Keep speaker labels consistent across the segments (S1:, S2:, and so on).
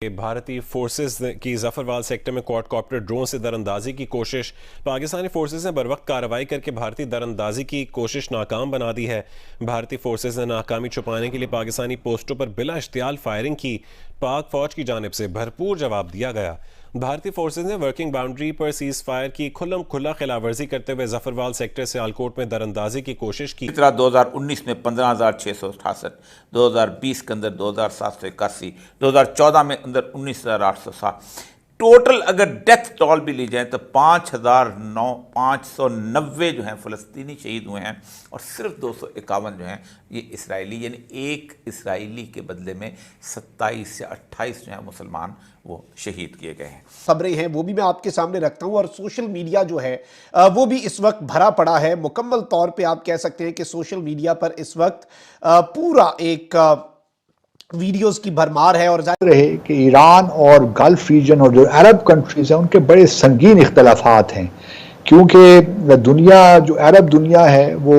S1: भारतीय फोर्सेस की जफरवाल सेक्टर में क्वाडकॉप्टर ड्रोन से दरअंदाजी की कोशिश। पाकिस्तानी फोर्सेस ने बरवक्त कार्रवाई करके भारतीय दरअंदाजी की कोशिश नाकाम बना दी है। भारतीय फोर्सेस ने नाकामी छुपाने के लिए पाकिस्तानी पोस्टों पर बिला इश्तियाल फायरिंग की। पाक फौज की जानिब से भरपूर जवाब दिया गया। भारतीय फोर्सेस ने वर्किंग बाउंड्री पर सीज फायर की खुल्लम खुला खिलाफवर्जी करते हुए जफरवाल सेक्टर से आलकोट में दरअंदाजी की कोशिश की।
S2: 2019 में 15,668, 2020 के अंदर 2,781, 2014 में अंदर 19,807। टोटल अगर डेथ टॉल भी ली जाए तो 5,590 जो हैं फ़लस्तीनी शहीद हुए हैं और सिर्फ 251 जो हैं ये इसराइली, यानी एक इसराइली के बदले में 27 या 28 जो हैं मुसलमान वो शहीद किए गए हैं।
S3: खबरें हैं वो भी मैं आपके सामने रखता हूं और सोशल मीडिया जो है वो भी इस वक्त भरा पड़ा है। मुकम्मल तौर पे आप कह सकते हैं कि सोशल मीडिया पर इस वक्त पूरा एक वीडियोस की भरमार है। और
S4: रहे कि ईरान और गल्फ रीजन और जो अरब कंट्रीज हैं उनके बड़े संगीन इख्तलाफात हैं, क्योंकि दुनिया जो अरब दुनिया है वो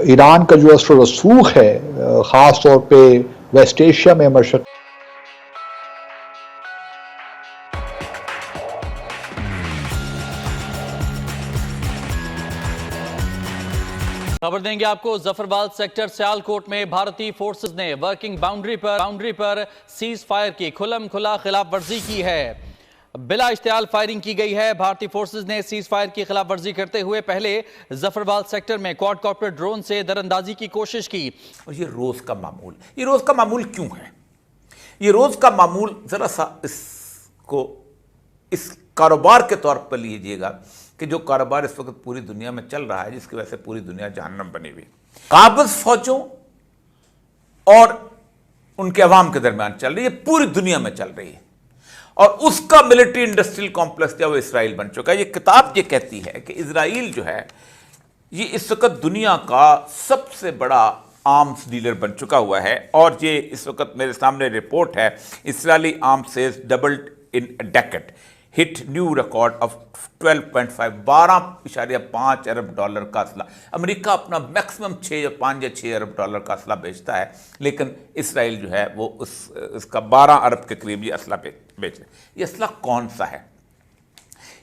S4: ईरान का जो असर रसूख है ख़ास तौर पे वेस्ट एशिया में मशरक़
S5: खबर देंगे आपको। जफरवाल सेक्टर सियालकोट में भारतीय फोर्सेस ने वर्किंग बाउंड्री पर सीज फायर की खुल्लम खुला खिलाफ वर्जी की है। बिला इश्तियाल फायरिंग की गई है। भारतीय फोर्सेस ने सीज फायर की खिलाफ वर्जी करते हुए पहले जफरवाल सेक्टर में क्वाडकॉप्टर ड्रोन से दरअंदाजी की कोशिश की।
S2: और ये रोज का मामूल क्यों है? ये रोज का मामूल जरा सा इसको इस कारोबार के तौर पर लीजिएगा कि जो कारोबार इस वक्त पूरी दुनिया में चल रहा है, जिसकी वजह से पूरी दुनिया जहन्नम बनी हुई, काबिज फौजों और उनके अवाम के दरमियान चल रही है, पूरी दुनिया में चल रही है। और उसका मिलिट्री इंडस्ट्रियल कॉम्प्लेक्स जो है इसराइल बन चुका है। ये किताब ये कहती है कि इसराइल जो है ये इस वक्त दुनिया का सबसे बड़ा आर्म्स डीलर बन चुका हुआ है। और ये इस वक्त मेरे सामने रिपोर्ट है, Israeli arms sales doubled in a decade, hit new record of 12.5 अरब डॉलर का असला। अमेरिका अपना मैक्सिमम 5 या 6 अरब डॉलर का असला बेचता है, लेकिन इसराइल जो है वो उसका 12 अरब के करीब ये असला बेच रहा है। ये असला कौन सा है?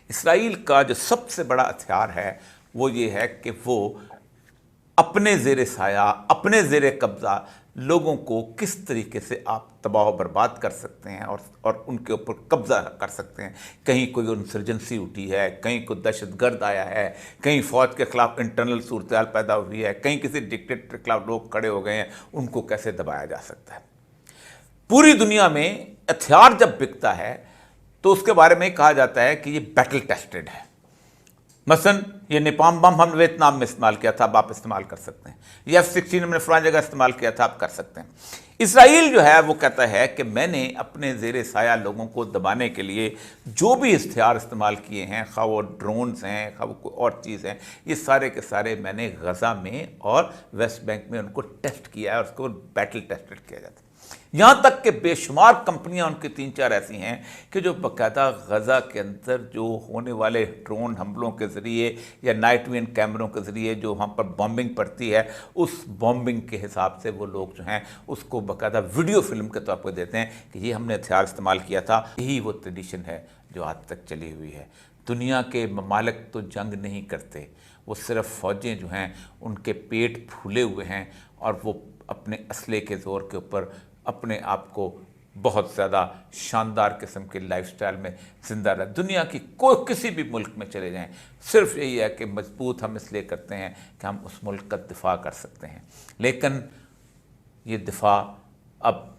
S2: इसराइल का जो सबसे बड़ा हथियार है वो ये है कि वो अपने ज़ेरे साया, अपने ज़ेरे कब्ज़ा लोगों को किस तरीके से आप तबाह बर्बाद कर सकते हैं और उनके ऊपर कब्ज़ा कर सकते हैं। कहीं कोई इंसर्जेंसी उठी है, कहीं कोई दहशतगर्द आया है, कहीं फ़ौज के ख़िलाफ़ इंटरनल सूरत पैदा हुई है, कहीं किसी डिक्टेटर के खिलाफ लोग खड़े हो गए हैं, उनको कैसे दबाया जा सकता है। पूरी दुनिया में हथियार जब बिकता है तो उसके बारे में कहा जाता है कि ये बैटल टेस्टेड है। मसलन ये नेपाम बम हमने वियतनाम में इस्तेमाल किया था, अब आप इस्तेमाल कर सकते हैं। ये F-16 हमने फलां जगह इस्तेमाल किया था, आप कर सकते हैं। इसराइल जो है वो कहता है कि मैंने अपने ज़ेरे साया लोगों को दबाने के लिए जो भी हथियार इस्तेमाल किए हैं, खा वो ड्रोन्स हैं, खा वो कोई और चीज़ हैं, ये सारे के सारे मैंने गज़ा में और वेस्ट बैंक में उनको टेस्ट किया है और उसको बैटल टेस्टेड किया जाता है। यहाँ तक कि बेशुमार कंपनियाँ उनकी 3-4 ऐसी हैं कि जो बाकायदा गज़ा के अंदर जो होने वाले ड्रोन हमलों के ज़रिए या नाइट विजन कैमरों के ज़रिए जो वहाँ पर बॉम्बिंग पड़ती है, उस बॉम्बिंग के हिसाब से वो लोग जो हैं उसको बाकायदा वीडियो फिल्म के तौर पर देते हैं कि ये हमने हथियार इस्तेमाल किया था। यही वो ट्रेडिशन है जो आज तक चली हुई है। दुनिया के ममालिक तो जंग नहीं करते, वो सिर्फ़ फ़ौजें जो हैं उनके पेट फूले हुए हैं और वो अपने असले के ज़ोर के ऊपर अपने आप को बहुत ज़्यादा शानदार किस्म के लाइफस्टाइल में ज़िंदा रह। दुनिया की कोई किसी भी मुल्क में चले जाएं, सिर्फ यही है कि मजबूत हम इसलिए करते हैं कि हम उस मुल्क का दिफा कर सकते हैं। लेकिन ये दिफा अब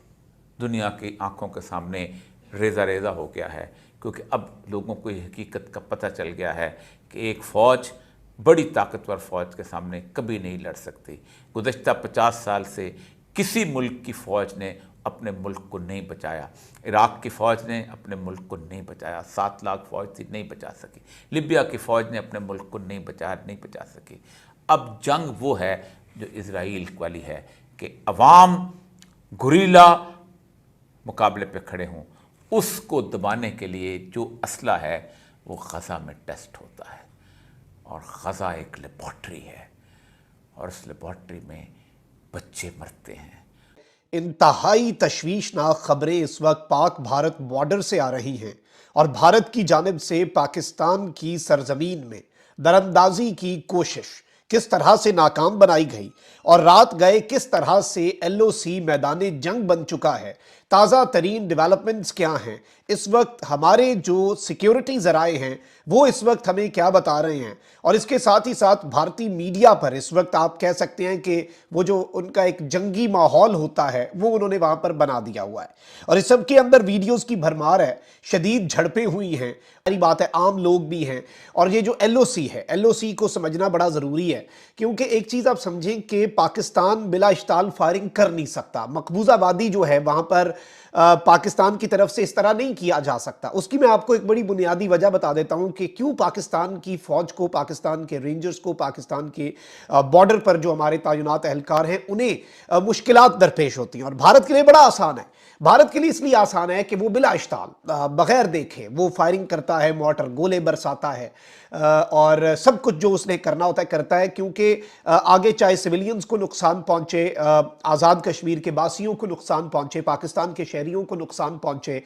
S2: दुनिया की आंखों के सामने रेज़ा रेज़ा हो गया है, क्योंकि अब लोगों को ये हकीकत का पता चल गया है कि एक फ़ौज बड़ी ताकतवर फ़ौज के सामने कभी नहीं लड़ सकती। गुज़श्ता 50 साल से किसी मुल्क की फ़ौज ने अपने मुल्क को नहीं बचाया। इराक़ की फ़ौज ने अपने मुल्क को नहीं बचाया, 7 लाख फ़ौज थी, नहीं बचा सकी। लिबिया की फ़ौज ने अपने मुल्क को नहीं बचा सकी। अब जंग वो है जो इजराइल वाली है कि अवाम गुरीला मुकाबले पे खड़े हों। उसको दबाने के लिए जो असला है वो गज़ा में टेस्ट होता है, और गज़ा एक लेबॉर्ट्री है और उस लेबॉर्ट्री में बच्चे मरते हैं।
S3: इंतहाई तशवीशनाक खबरें इस वक्त पाक भारत बॉर्डर से आ रही हैं और भारत की जानिब से पाकिस्तान की सरजमीन में दरअंदाजी की कोशिश किस तरह से नाकाम बनाई गई और रात गए किस तरह से LOC मैदान जंग बन चुका है, ताज़ा तरीन डेवलपमेंट्स क्या हैं, इस वक्त हमारे जो सिक्योरिटी ज़राए हैं वो इस वक्त हमें क्या बता रहे हैं, और इसके साथ ही साथ भारतीय मीडिया पर इस वक्त आप कह सकते हैं कि वो जो उनका एक जंगी माहौल होता है वो उन्होंने वहाँ पर बना दिया हुआ है। और इस सब के अंदर वीडियोस की भरमार है, शदीद झड़पें हुई हैं, सारी बात है, आम लोग भी हैं। और ये जो LOC है, LOC को समझना बड़ा ज़रूरी है, क्योंकि एक चीज़ आप समझें कि पाकिस्तान बिला इश्ताल फायरिंग कर नहीं सकता। मकबूजा वादी जो है वहाँ पर पाकिस्तान की तरफ से इस तरह नहीं किया जा सकता। उसकी मैं आपको एक बड़ी बुनियादी वजह बता देता हूं कि क्यों पाकिस्तान की फौज को, पाकिस्तान के रेंजर्स को, पाकिस्तान के बॉर्डर पर जो हमारे तैनात एहलकार हैं उन्हें मुश्किलात दरपेश होती हैं। और भारत के लिए बड़ा आसान है, भारत के लिए इसलिए आसान है कि वो बिला इश्ताल बगैर देखे वो फायरिंग करता है, मोर्टर गोले बरसाता है और सब कुछ जो उसने करना होता है करता है, क्योंकि आगे चाहे सिविलियंस को नुकसान पहुंचे, आज़ाद कश्मीर के बासियों को नुकसान पहुंचे, पाकिस्तान के शहरियों को नुकसान पहुंचे,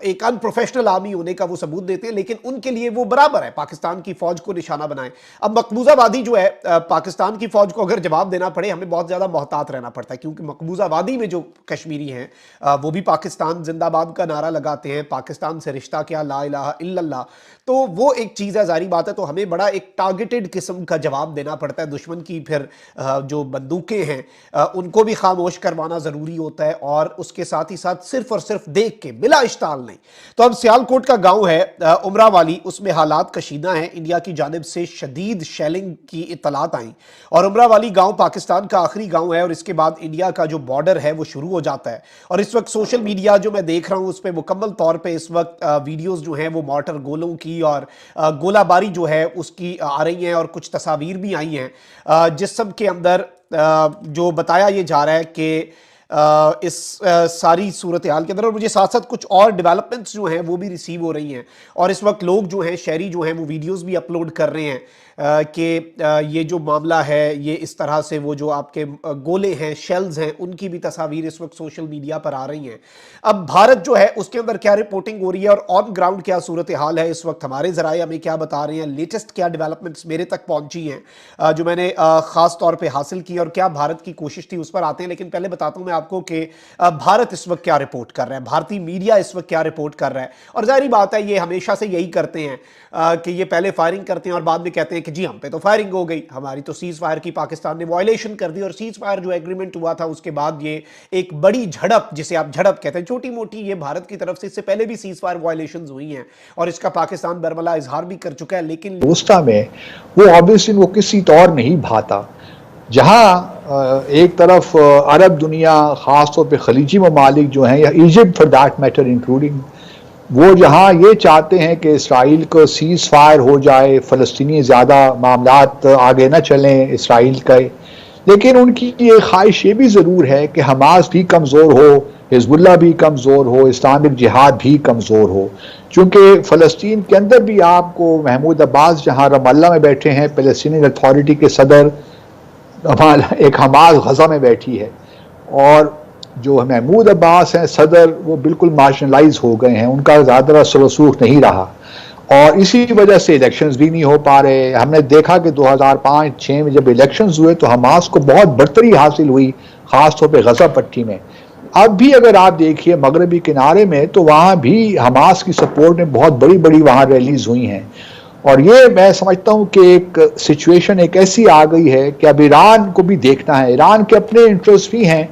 S3: एक अनप्रोफेशनल आर्मी होने का वो सबूत देते हैं, लेकिन उनके लिए वो बराबर है पाकिस्तान की फौज को निशाना बनाए। अब मकबूजा वादी जो है, पाकिस्तान की फौज को अगर जवाब देना पड़े हमें बहुत ज़्यादा मोहतात रहना पड़ता है, क्योंकि मकबूजा वादी में जो कश्मीरी हैं वो भी पाकिस्तान जिंदाबाद का नारा लगाते हैं, पाकिस्तान से रिश्ता क्या, ला इलाहा इल्लल्लाह। तो वो एक चीज़ है, जारी बात है। तो हमें बड़ा एक टारगेटेड किस्म का जवाब देना पड़ता है। दुश्मन की फिर जो बंदूकें हैं उनको भी खामोश करवाना ज़रूरी होता है, और उसके साथ ही साथ सिर्फ और सिर्फ देख के, बिला इश्ताल नहीं। तो अब सियालकोट का गांव है उमरा वाली, उसमें हालात कशीदा हैं। इंडिया की जानिब से शदीद शेलिंग की इत्तलात आई और उमरा वाली गांव पाकिस्तान का आखिरी गांव है और इसके बाद इंडिया का जो बॉर्डर है वो शुरू हो जाता है। और इस वक्त सोशल मीडिया जो मैं देख रहा हूँ उस पर मुकम्मल तौर पर इस वक्त वीडियोज़ जो हैं वो मोर्टर गोलों की और गोलाबारी जो है उसकी आ रही हैं, और कुछ तस्वीर भी आई हैं जिस सब के अंदर जो बताया ये जा रहा है कि इस सारी सूरत हाल के अंदर, और मुझे साथ साथ कुछ और डेवलपमेंट्स जो हैं वो भी रिसीव हो रही हैं। और इस वक्त लोग जो हैं, शहरी जो हैं, वो वीडियोस भी अपलोड कर रहे हैं कि ये जो मामला है ये इस तरह से, वो जो आपके गोले हैं, शेल्स हैं, उनकी भी तस्वीर इस वक्त सोशल मीडिया पर आ रही हैं। अब भारत जो है उसके अंदर क्या रिपोर्टिंग हो रही है और ऑन ग्राउंड क्या सूरत हाल है इस वक्त, हमारे ज़राए हमें क्या बता रहे हैं, लेटेस्ट क्या डेवलपमेंट्स मेरे तक पहुंची हैं जो मैंने ख़ास तौर पर हासिल की, और क्या भारत की कोशिश थी, उस पर आते हैं। लेकिन पहले बताता हूँ मैं आपको कि भारत इस वक्त क्या रिपोर्ट कर रहा है, भारतीय मीडिया इस वक्त क्या रिपोर्ट कर रहा है। और जाहिर बात है ये हमेशा से यही करते हैं कि ये पहले फायरिंग करते हैं और बाद में कहते हैं कि जी हम पे तो फायरिंग हो गई, हमारी तो सीज फायर की पाकिस्तान ने वायलेशन कर दी, और सीज फायर जो एग्रीमेंट हुआ था उसके बाद ये एक बड़ी झड़प, जिसे आप झड़प कहते हैं, छोटी मोटी, ये भारत की तरफ से इससे पहले भी सीज फायर वायलेशंस हुई हैं और इसका पाकिस्तान बरमला इजहार भी कर चुका है। लेकिन
S4: दोस्ता में वो ऑब्वियसली वो किसी तौर नहीं भाता, जहाँ एक तरफ अरब दुनिया, ख़ास तौर पे खलीजी ममालिक जो हैं, या Egypt for that matter including, वो जहाँ ये चाहते हैं कि इसराइल को सीज़ फायर हो जाए, फ़लस्तीनी ज़्यादा मामलात आगे न चलें इसराइल का, लेकिन उनकी ये ख्वाहिश ये भी ज़रूर है कि हमास भी कमज़ोर हो, हिज़्बुल्लाह भी कमज़ोर हो, इस्लामिक जिहाद भी कमज़ोर हो। चूँकि फ़लस्तीन के अंदर भी आपको महमूद अब्बास जहाँ रमल्ला में बैठे हैं, फ़लस्तीनी अथॉरिटी के सदर, एक हमास गज़ा में बैठी है, और जो महमूद अब्बास हैं सदर, वो बिल्कुल मार्शनलाइज हो गए हैं, उनका ज़्यादा असर रसूख नहीं रहा, और इसी वजह से इलेक्शंस भी नहीं हो पा रहे। हमने देखा कि 2005-6 में जब इलेक्शंस हुए तो हमास को बहुत बढ़तरी हासिल हुई, ख़ास तौर पे गज़ा पट्टी में। अब भी अगर आप देखिए मगरबी किनारे में, तो वहाँ भी हमास की सपोर्ट में बहुत बड़ी बड़ी वहाँ रैलीज हुई हैं। और ये मैं समझता हूँ कि एक सिचुएशन एक ऐसी आ गई है कि अब ईरान को भी देखना है, ईरान के अपने इंटरेस्ट भी हैं